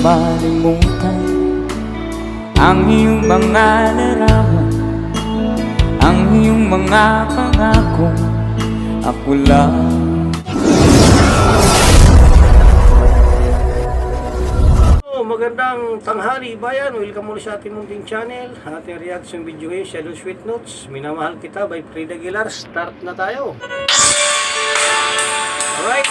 malimutan ang iyong mga larawan, ang iyong mga pangako. Ako lang. Magandang tanghali bayan, welcome muli sa ating munting channel. Ating reaction video ngayon, Shadow Sweet Notes, Minamahal Kita by Frida Aguilar. Start na tayo. Alright.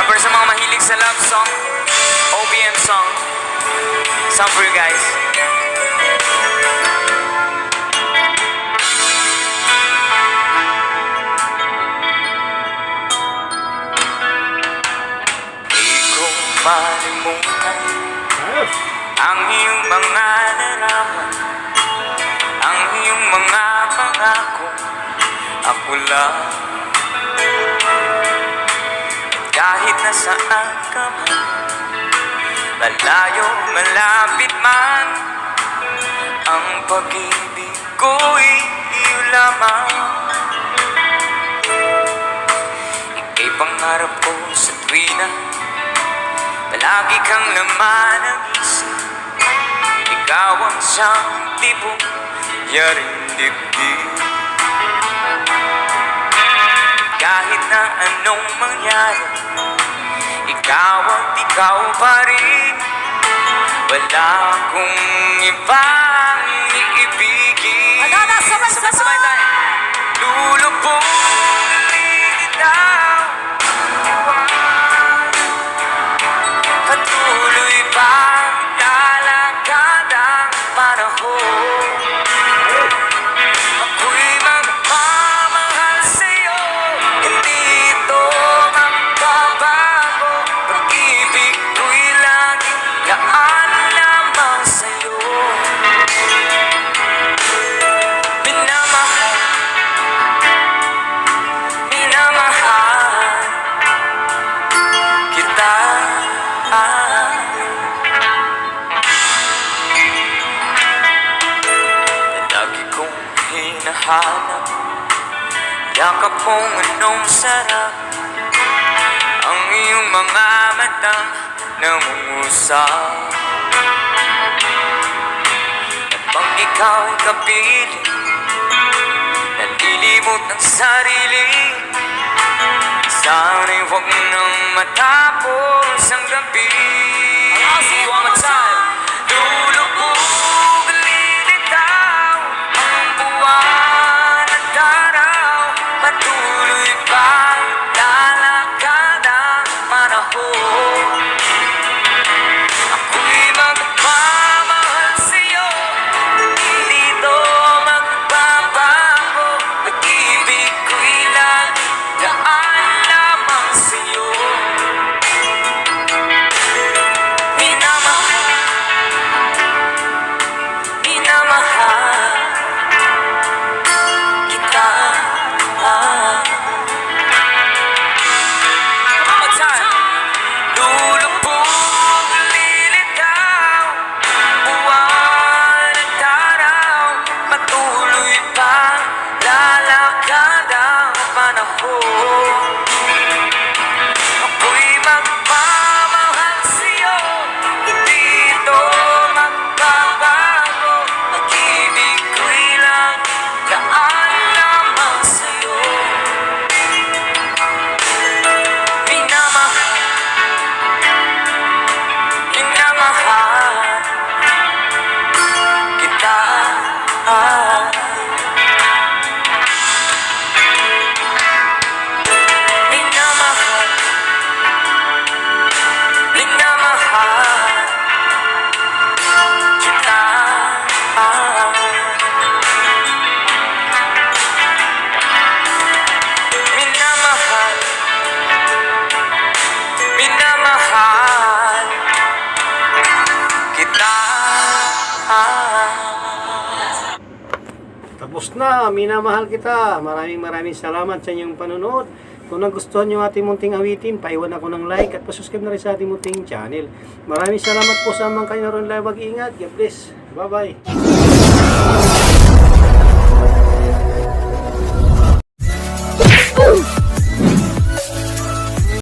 Para sa mga mahilig sa love song, OPM song, some for you guys. Malimutan ang iyong mga larawan, ang iyong mga pangako. Ako lang. Kahit nasaan ka man, malayo, malapit man, ang pag-ibig ko'y iyo lamang. Ika'y pangarap ko sa tuwina, palagi kang laman ang isip. Ikaw ang siyang tipong yaring dibdib. Kahit na anong mangyari, ikaw at ikaw pa rin. Wala akong ibang iibigin. Sabay-sabay tayo. Lulubog lilitaw, patuloy pa lalakad ang panahon. Ako'y magmamahal sa'yo, hindi ito magbabago. Pag-ibig ko'y laging laan lamang sa'yo. Minamahal, minamahal kita. Lagi kong hinahanap yakap mong anong sarap, ang iyong mga matang nangungusap. At pag ikaw'y kapiling, nalilimot ng sarili, sana'y huwag nang matapos ang gabi. One more time. Lulubog lilitaw ang buwan at araw, patuloy pa lalakad ang panahon. Ako'y magmamahal sa'yo, hindi ito magbabago. Pag-ibig ko'y laan lamang sa'yo. Minamahal, minamahal kita. One more time. Lulubog lilitaw buwan at araw, patuloy pa lalakad ang panahon. Ako'y magmamahal sa'yo, hindi ito magbabago. Pag-ibig ko'y laan lamang sa'yo. Minamahal, minamahal kita. Minamahal, minamahal kita. Minamahal, minamahal kita. Tapos na, minamahal kita. Maraming salamat sa inyong panonood. Kung nagustuhan nyo ating munting awitin, paiwan ako ng like at pasubscribe na rin sa ating munting channel. Maraming salamat po sa mga kayo naroon live. Mag-ingat. God bless. Bye-bye.